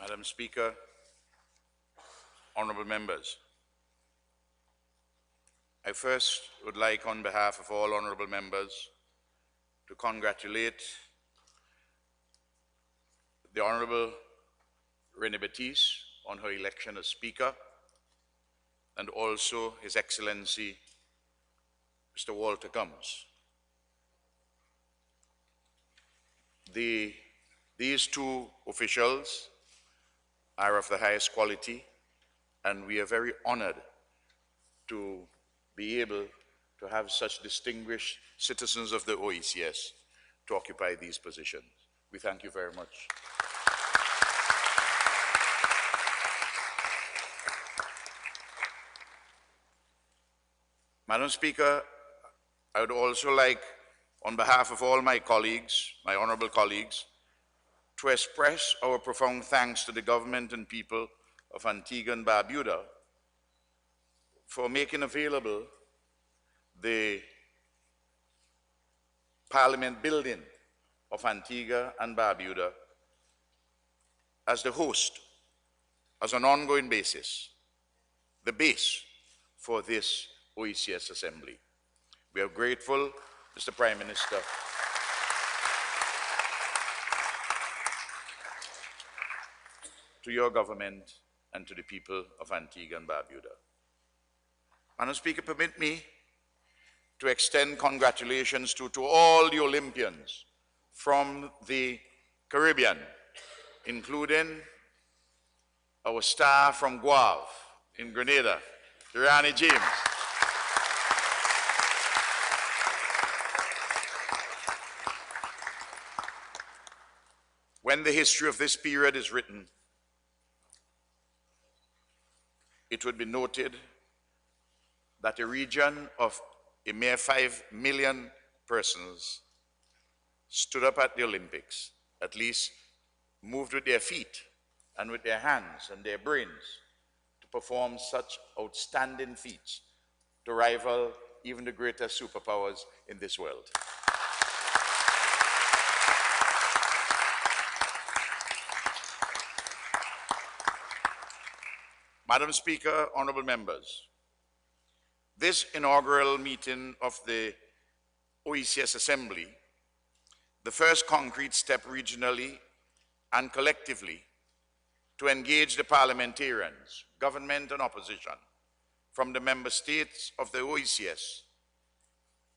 Madam Speaker, honorable members, I first would like, on behalf of all honorable members, to congratulate the Honorable Renee Batiste on her election as Speaker, and also His Excellency Mr. Walter Gumbs. These two officials are of the highest quality, and we are very honored to be able to have such distinguished citizens of the OECS to occupy these positions. We thank you very much. Madam Speaker, I would also like, on behalf of all my colleagues, my honorable colleagues, to express our profound thanks to the government and people of Antigua and Barbuda for making available the Parliament building of Antigua and Barbuda as the host, as an ongoing basis, the base for this OECS Assembly. We are grateful, Mr. Prime Minister, to your government and to the people of Antigua and Barbuda. Madam Speaker, permit me to extend congratulations to all the Olympians from the Caribbean, including our star from Gonsalves in Grenada, Rani James. When the history of this period is written, it would be noted that a region of a mere 5 million persons stood up at the Olympics, at least moved with their feet and with their hands and their brains to perform such outstanding feats to rival even the greatest superpowers in this world. Madam Speaker, honorable members, this inaugural meeting of the OECS Assembly, the first concrete step regionally and collectively to engage the parliamentarians, government and opposition from the member states of the OECS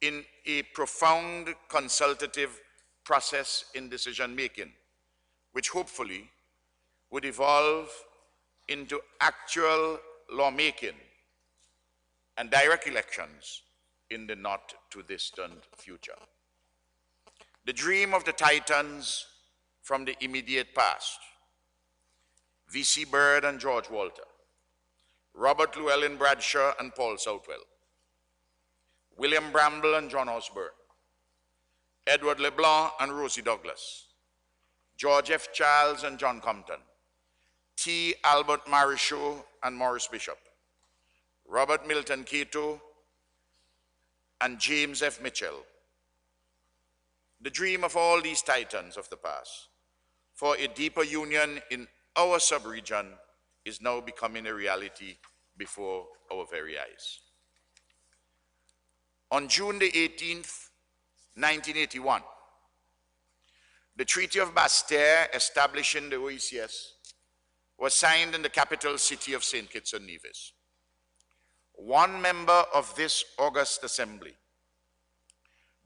in a profound consultative process in decision making, which hopefully would evolve into actual lawmaking and direct elections in the not too distant future. The dream of the titans from the immediate past, V.C. Byrd and George Walter, Robert Llewellyn Bradshaw and Paul Southwell, William Bramble and John Osborne, Edward LeBlanc and Rosie Douglas, George F. Charles and John Compton, T. Albert Marichaux and Morris Bishop, Robert Milton Cato and James F. Mitchell. The dream of all these titans of the past for a deeper union in our sub-region is now becoming a reality before our very eyes. On June the 18th, 1981, the Treaty of Bastille establishing the OECS was signed in the capital city of St. Kitts and Nevis. One member of this august assembly,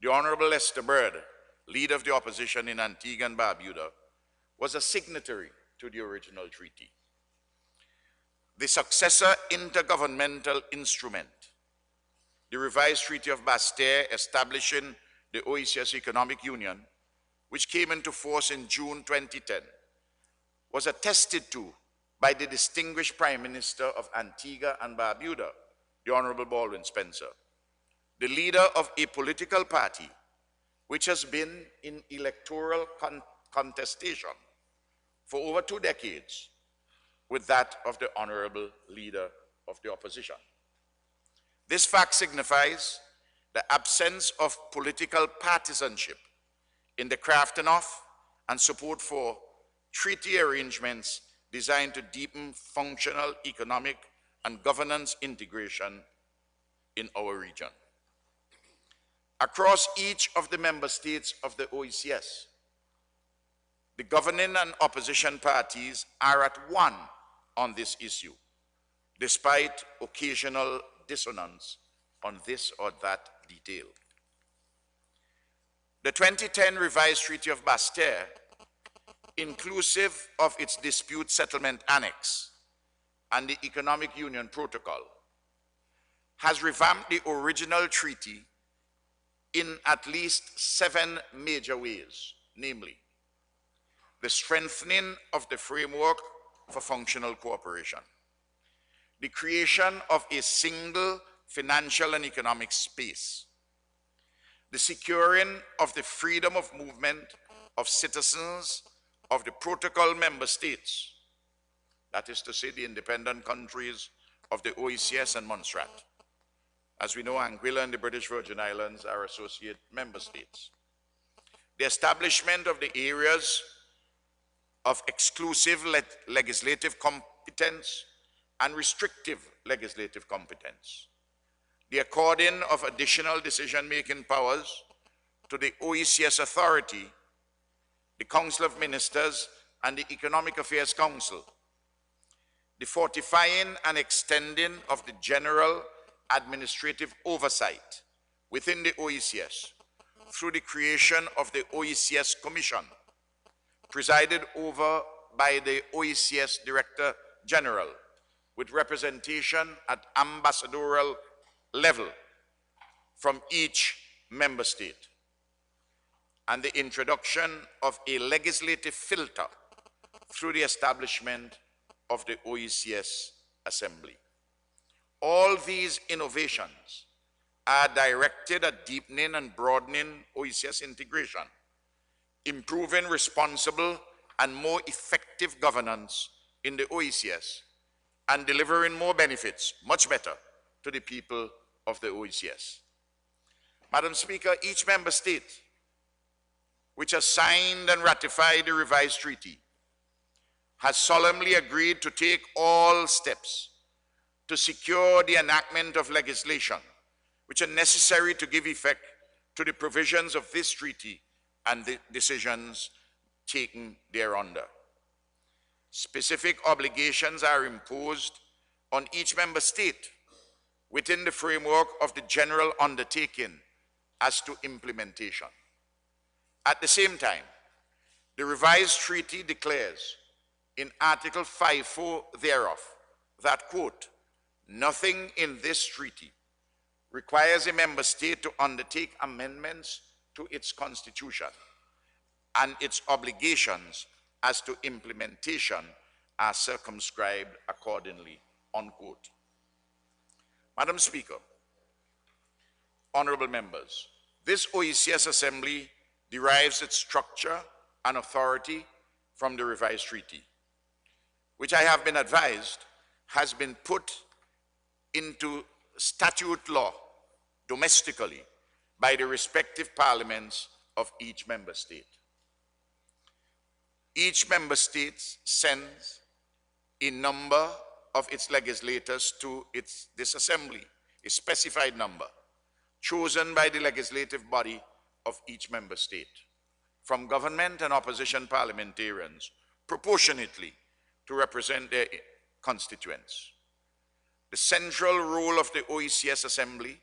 the Honorable Lester Byrd, leader of the opposition in Antigua and Barbuda, was a signatory to the original treaty. The successor intergovernmental instrument, the revised Treaty of Bastille establishing the OECS Economic Union, which came into force in June 2010, was attested to by the distinguished Prime Minister of Antigua and Barbuda, the Honorable Baldwin Spencer, the leader of a political party which has been in electoral contestation for over 2 decades with that of the Honorable Leader of the Opposition. This fact signifies the absence of political partisanship in the crafting of and support for treaty arrangements designed to deepen functional, economic, and governance integration in our region. Across each of the member states of the OECS, the governing and opposition parties are at one on this issue, despite occasional dissonance on this or that detail. The 2010 revised Treaty of Bastia, inclusive of its Dispute Settlement Annex and the Economic Union Protocol, has revamped the original treaty in at least 7 major ways, namely, the strengthening of the framework for functional cooperation, the creation of a single financial and economic space, the securing of the freedom of movement of citizens of the protocol member states, that is to say the independent countries of the OECS and Montserrat. As we know, Anguilla and the British Virgin Islands are associate member states. The establishment of the areas of exclusive legislative competence and restrictive legislative competence. The according of additional decision-making powers to the OECS Authority, the Council of Ministers, and the Economic Affairs Council. The fortifying and extending of the general administrative oversight within the OECS through the creation of the OECS Commission, presided over by the OECS Director General, with representation at ambassadorial level from each member state, and the introduction of a legislative filter through the establishment of the OECS Assembly. All these innovations are directed at deepening and broadening OECS integration, improving responsible and more effective governance in the OECS, and delivering more benefits, much better, to the people of the OECS. Madam Speaker, each member state which has signed and ratified the revised treaty has solemnly agreed to take all steps to secure the enactment of legislation which are necessary to give effect to the provisions of this treaty and the decisions taken thereunder. Specific obligations are imposed on each member state within the framework of the general undertaking as to implementation. At the same time, the revised treaty declares in Article 5.4 thereof that, quote, nothing in this treaty requires a member state to undertake amendments to its constitution, and its obligations as to implementation are circumscribed accordingly, unquote. Madam Speaker, honorable members, this OECS Assembly derives its structure and authority from the revised treaty, which I have been advised has been put into statute law domestically by the respective parliaments of each member state. Each member state sends a number of its legislators to this assembly, a specified number, chosen by the legislative body of each member state, from government and opposition parliamentarians, proportionately to represent their constituents. The central role of the OECS Assembly,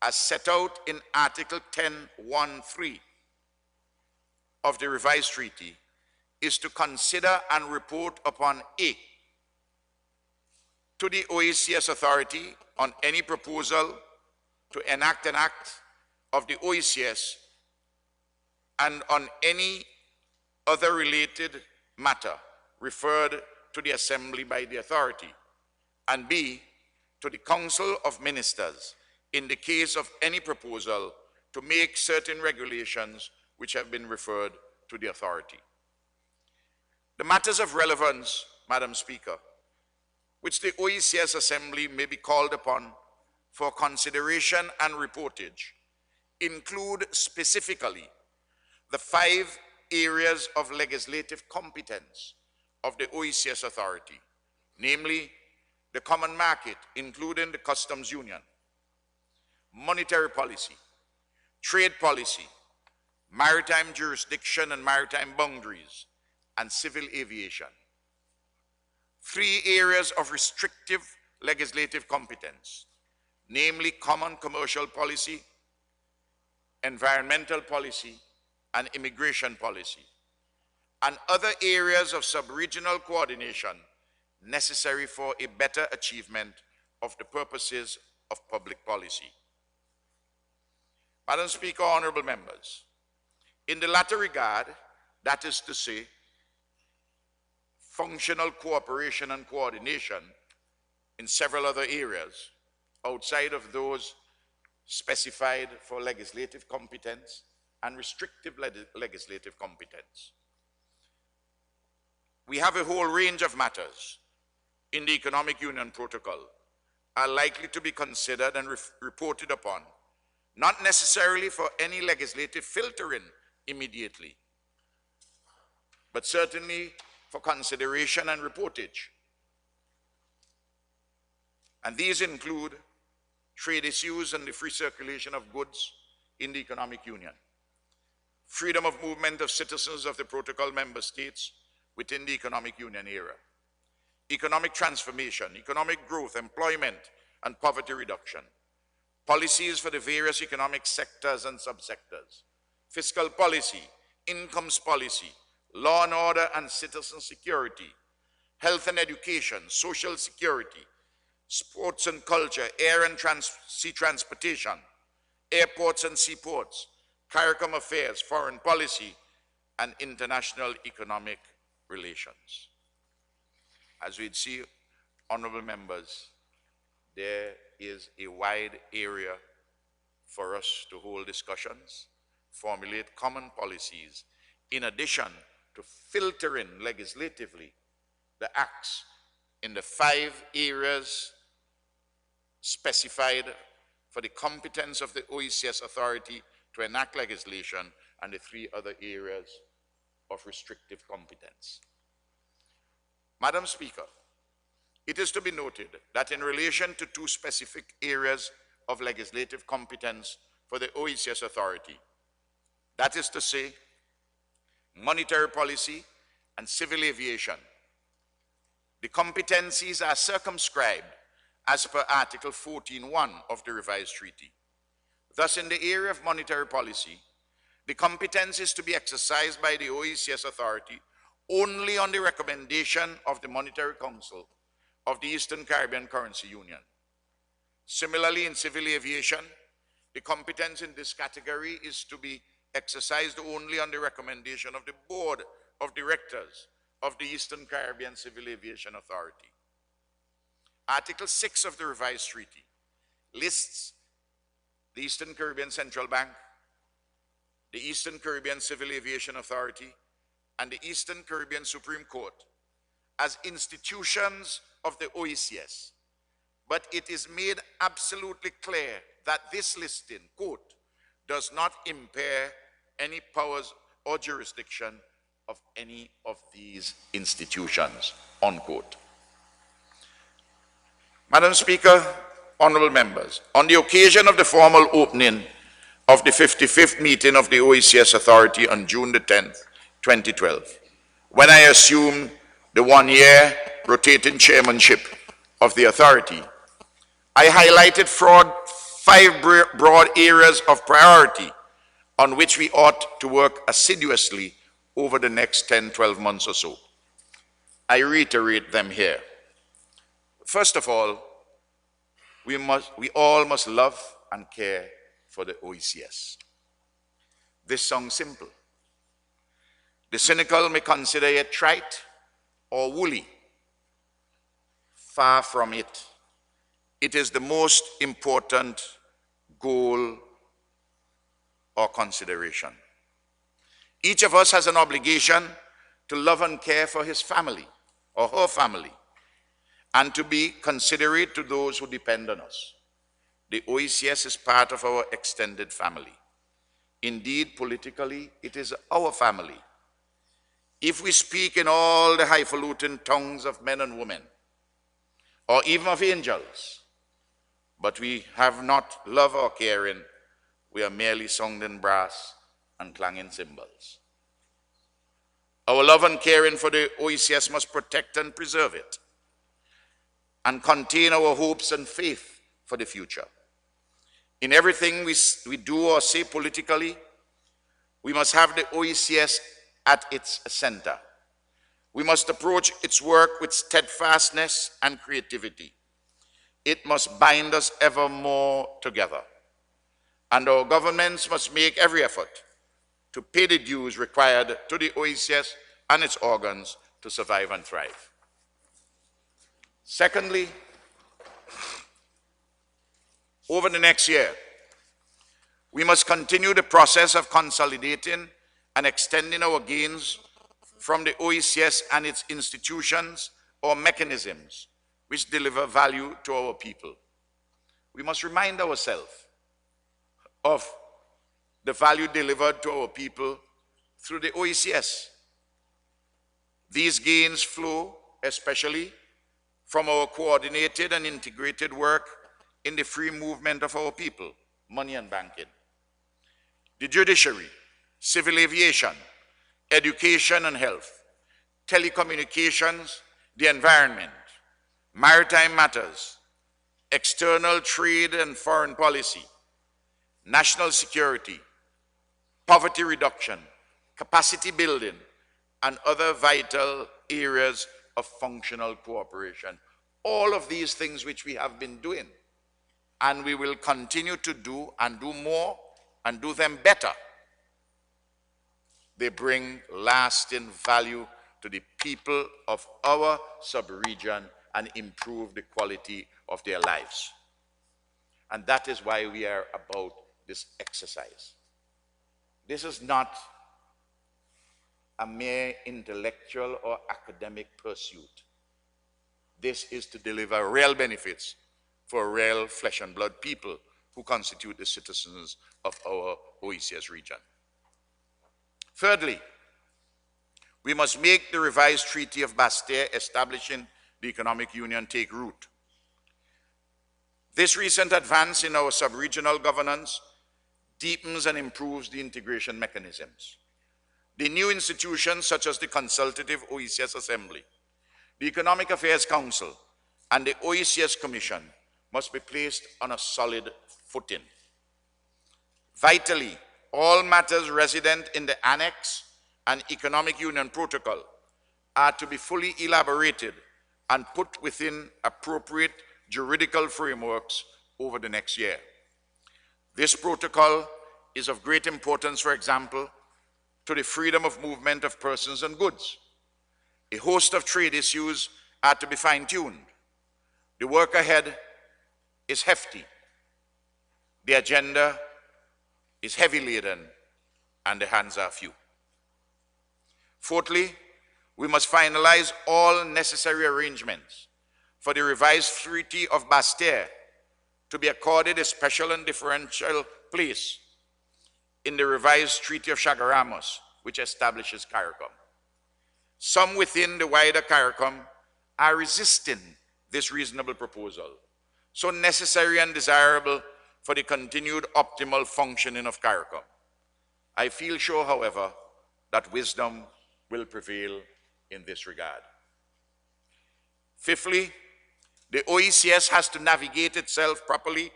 as set out in Article 10.1.3 of the revised treaty, is to consider and report upon A, to the OECS Authority on any proposal to enact an act of the OECS and on any other related matter referred to the Assembly by the Authority, and B, to the Council of Ministers in the case of any proposal to make certain regulations which have been referred to the Authority. The matters of relevance, Madam Speaker, which the OECS Assembly may be called upon for consideration and reportage, include specifically the 5 areas of legislative competence of the OECS authority, namely the common market, including the customs union, monetary policy, trade policy, maritime jurisdiction and maritime boundaries, and civil aviation. 3 areas of restrictive legislative competence, namely common commercial policy, environmental policy, and immigration policy, and other areas of sub-regional coordination necessary for a better achievement of the purposes of public policy. Madam Speaker, honorable members, in the latter regard, that is to say, functional cooperation and coordination in several other areas outside of those specified for legislative competence and restrictive legislative competence. We have a whole range of matters in the Economic Union Protocol are likely to be considered and reported upon, not necessarily for any legislative filtering immediately, but certainly for consideration and reportage. And these include trade issues and the free circulation of goods in the economic union, freedom of movement of citizens of the protocol member states within the economic union era, economic transformation, economic growth, employment, and poverty reduction, policies for the various economic sectors and subsectors, fiscal policy, incomes policy, law and order and citizen security, health and education, social security, sports and culture, air and sea transportation, airports and seaports, CARICOM affairs, foreign policy, and international economic relations. As we'd see, honorable members, there is a wide area for us to hold discussions, formulate common policies, in addition to filtering legislatively the acts in the 5 areas specified for the competence of the OECS authority to enact legislation and the 3 other areas of restrictive competence. Madam Speaker, it is to be noted that in relation to 2 specific areas of legislative competence for the OECS authority, that is to say, monetary policy and civil aviation, the competencies are circumscribed as per Article 14.1 of the revised treaty. Thus, in the area of monetary policy, the competence is to be exercised by the OECS authority only on the recommendation of the Monetary Council of the Eastern Caribbean Currency Union. Similarly, in civil aviation, the competence in this category is to be exercised only on the recommendation of the Board of Directors of the Eastern Caribbean Civil Aviation Authority. Article 6 of the revised treaty lists the Eastern Caribbean Central Bank, the Eastern Caribbean Civil Aviation Authority, and the Eastern Caribbean Supreme Court as institutions of the OECS. But it is made absolutely clear that this listing, quote, does not impair any powers or jurisdiction of any of these institutions, unquote. Madam Speaker, honorable members, on the occasion of the formal opening of the 55th meeting of the OECS Authority on June the 10th, 2012, when I assumed the 1-year rotating chairmanship of the authority, I highlighted 5 broad areas of priority on which we ought to work assiduously over the next 10-12 months or so. I reiterate them here. First of all, we all must love and care for the OECS. This sounds simple. The cynical may consider it trite or woolly. Far from it. It is the most important goal or consideration. Each of us has an obligation to love and care for his family or her family, and to be considerate to those who depend on us. The OECS is part of our extended family. Indeed, politically, it is our family. If we speak in all the highfalutin tongues of men and women, or even of angels, but we have not love or caring, we are merely sounding brass and clanging cymbals. Our love and caring for the OECS must protect and preserve it, and contain our hopes and faith for the future. In everything we do or say politically, we must have the OECS at its center. We must approach its work with steadfastness and creativity. It must bind us ever more together. And our governments must make every effort to pay the dues required to the OECS and its organs to survive and thrive. Secondly, over the next year, we must continue the process of consolidating and extending our gains from the OECS and its institutions or mechanisms which deliver value to our people. We must remind ourselves of the value delivered to our people through the OECS. These gains flow especially from our coordinated and integrated work in the free movement of our people, money and banking, the judiciary, civil aviation, education and health, telecommunications, the environment, maritime matters, external trade and foreign policy, national security, poverty reduction, capacity building, and other vital areas of functional cooperation. All of these things which we have been doing, and we will continue to do and do more and do them better. They bring lasting value to the people of our sub-region and improve the quality of their lives. And that is why we are about this exercise. This is not a mere intellectual or academic pursuit. This is to deliver real benefits for real flesh and blood people who constitute the citizens of our OECS region. Thirdly, we must make the revised Treaty of Bastille establishing the Economic Union take root. This recent advance in our sub-regional governance deepens and improves the integration mechanisms. The new institutions such as the Consultative OECS Assembly, the Economic Affairs Council, and the OECS Commission must be placed on a solid footing. Vitally, all matters resident in the Annex and Economic Union Protocol are to be fully elaborated and put within appropriate juridical frameworks over the next year. This protocol is of great importance, for example, to the freedom of movement of persons and goods. A host of trade issues are to be fine-tuned. The work ahead is hefty. The agenda is heavy laden, and the hands are few. Fourthly, we must finalize all necessary arrangements for the revised Treaty of Bastille to be accorded a special and differential place in the revised Treaty of Chaguaramas, which establishes CARICOM. Some within the wider CARICOM are resisting this reasonable proposal, so necessary and desirable for the continued optimal functioning of CARICOM. I feel sure, however, that wisdom will prevail in this regard. Fifthly, the OECS has to navigate itself properly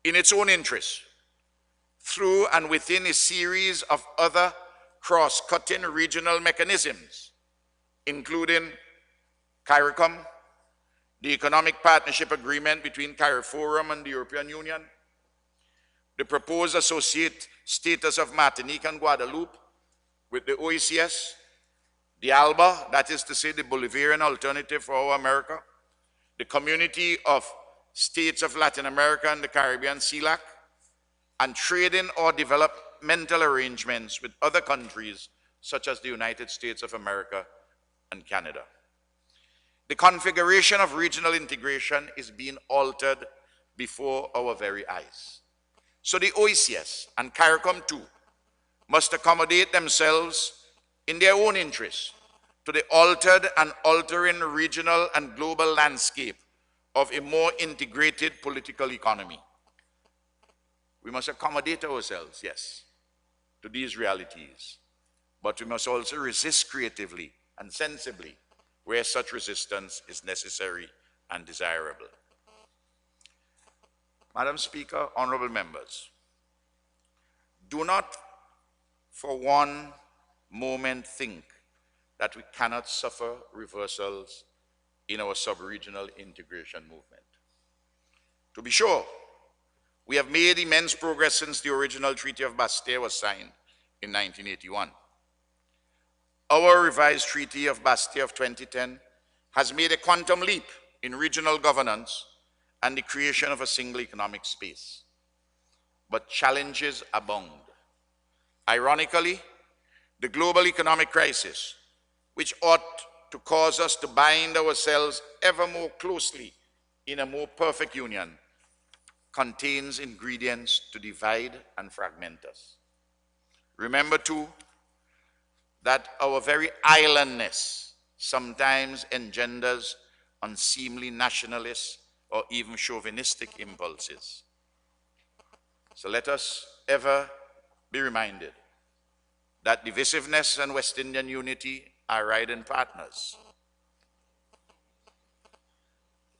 in its own interests through and within a series of other cross-cutting regional mechanisms, including CARICOM, the Economic Partnership Agreement between CARIFORUM and the European Union, the proposed associate status of Martinique and Guadeloupe with the OECS, the ALBA, that is to say the Bolivarian alternative for our America, the Community of States of Latin America and the Caribbean, CELAC, and trading or developmental arrangements with other countries such as the United States of America and Canada. The configuration of regional integration is being altered before our very eyes. So the OECS and CARICOM too must accommodate themselves in their own interests to the altered and altering regional and global landscape of a more integrated political economy. We must accommodate ourselves, yes, to these realities, but we must also resist creatively and sensibly where such resistance is necessary and desirable. Madam Speaker, honorable members, do not for one moment think that we cannot suffer reversals in our sub-regional integration movement. To be sure, we have made immense progress since the original Treaty of Bastia was signed in 1981. Our revised Treaty of Bastia of 2010 has made a quantum leap in regional governance and the creation of a single economic space. But challenges abound. Ironically, the global economic crisis, which ought to cause us to bind ourselves ever more closely in a more perfect union, contains ingredients to divide and fragment us. Remember too, that our very islandness sometimes engenders unseemly nationalist or even chauvinistic impulses. So let us ever be reminded that divisiveness and West Indian unity are riding partners.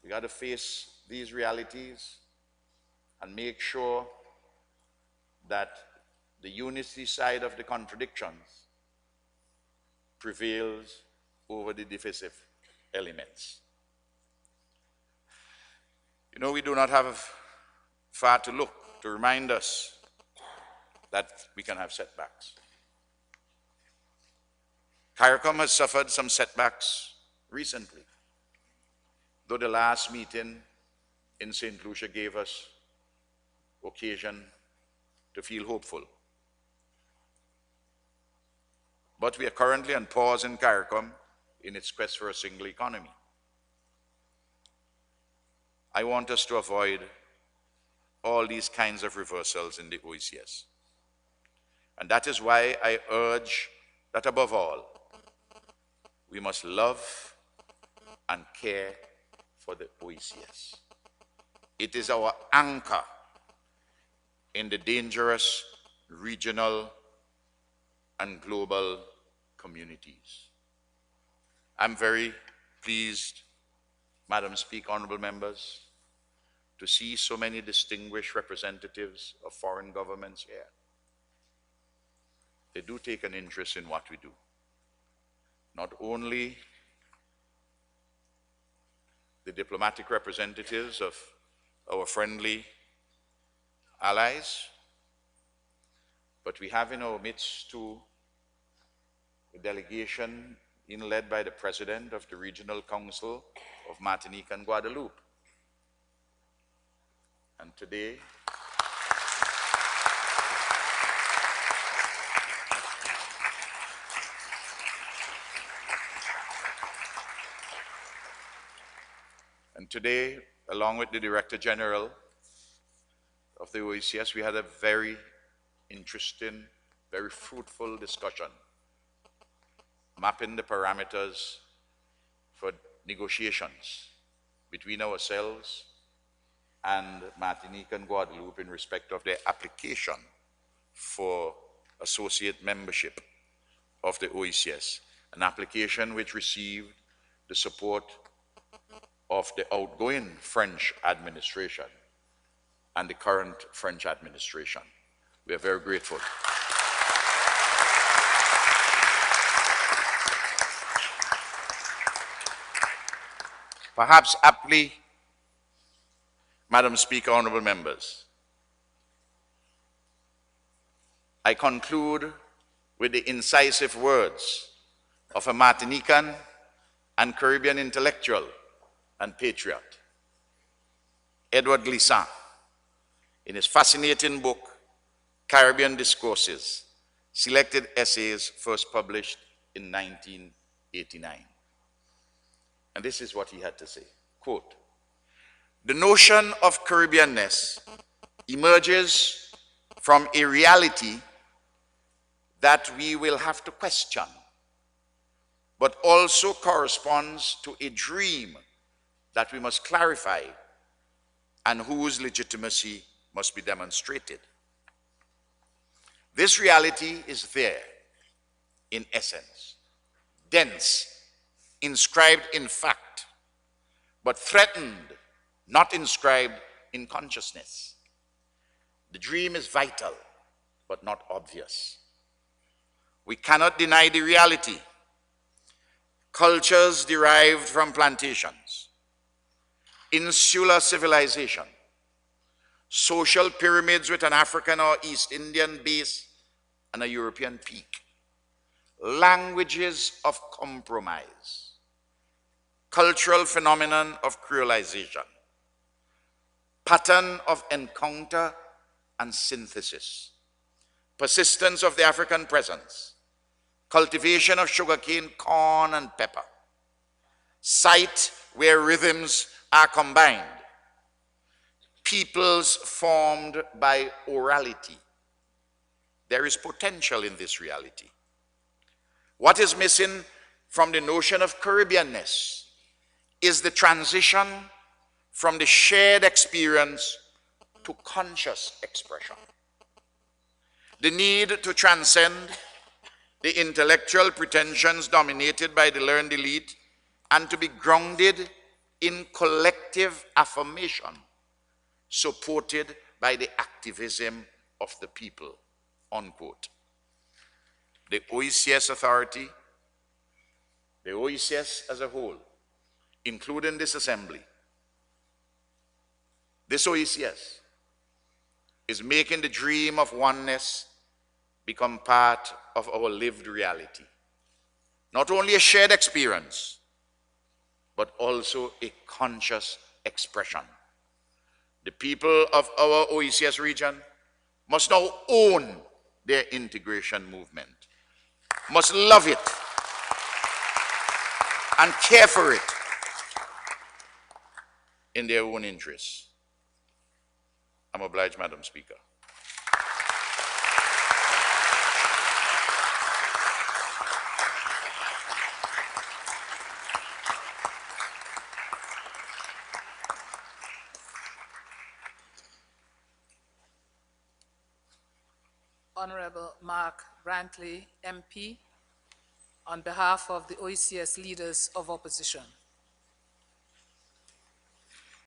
We got to face these realities and make sure that the unity side of the contradictions prevails over the divisive elements. You know, we do not have far to look to remind us that we can have setbacks. CARICOM has suffered some setbacks recently, though the last meeting in St. Lucia gave us occasion to feel hopeful. But we are currently on pause in CARICOM in its quest for a single economy. I want us to avoid all these kinds of reversals in the OECS. And that is why I urge that above all, we must love and care for the OECS. It is our anchor in the dangerous regional and global communities. I'm very pleased, Madam Speaker, honorable members, to see so many distinguished representatives of foreign governments here. They do take an interest in what we do. Not only the diplomatic representatives of our friendly allies, but we have in our midst too a delegation led by the President of the Regional Council of Martinique and Guadeloupe. And today, along with the Director General of the OECS, we had a very interesting, very fruitful discussion, mapping the parameters for negotiations between ourselves and Martinique and Guadeloupe in respect of their application for associate membership of the OECS, an application which received the support of the outgoing French administration and the current French administration. We are very grateful. Perhaps aptly, Madam Speaker, honorable members, I conclude with the incisive words of a Martinican and Caribbean intellectual and patriot, Edward Glissant, in his fascinating book, Caribbean Discourses, Selected Essays, first published in 1989. And this is what he had to say, quote, "The notion of Caribbeanness emerges from a reality that we will have to question but also corresponds to a dream that we must clarify and whose legitimacy must be demonstrated. This reality is there in essence, dense, inscribed in fact, but threatened, not inscribed in consciousness. The dream is vital, but not obvious. We cannot deny the reality. Cultures derived from plantations, insular civilization, social pyramids with an African or East Indian base and a European peak, languages of compromise, cultural phenomenon of creolization, pattern of encounter and synthesis, persistence of the African presence, cultivation of sugarcane, corn, and pepper, site where rhythms are combined, peoples formed by orality. There is potential in this reality. What is missing from the notion of Caribbeanness is the transition from the shared experience to conscious expression. The need to transcend the intellectual pretensions dominated by the learned elite and to be grounded in collective affirmation supported by the activism of the people, unquote. The OECS authority, the OECS as a whole, including this assembly, this OECS is making the dream of oneness become part of our lived reality. Not only a shared experience, but also a conscious expression. The people of our OECS region must now own their integration movement, must love it and care for it in their own interests. I'm obliged, Madam Speaker. Honorable Mark Brantley, MP, on behalf of the OECS Leaders of Opposition.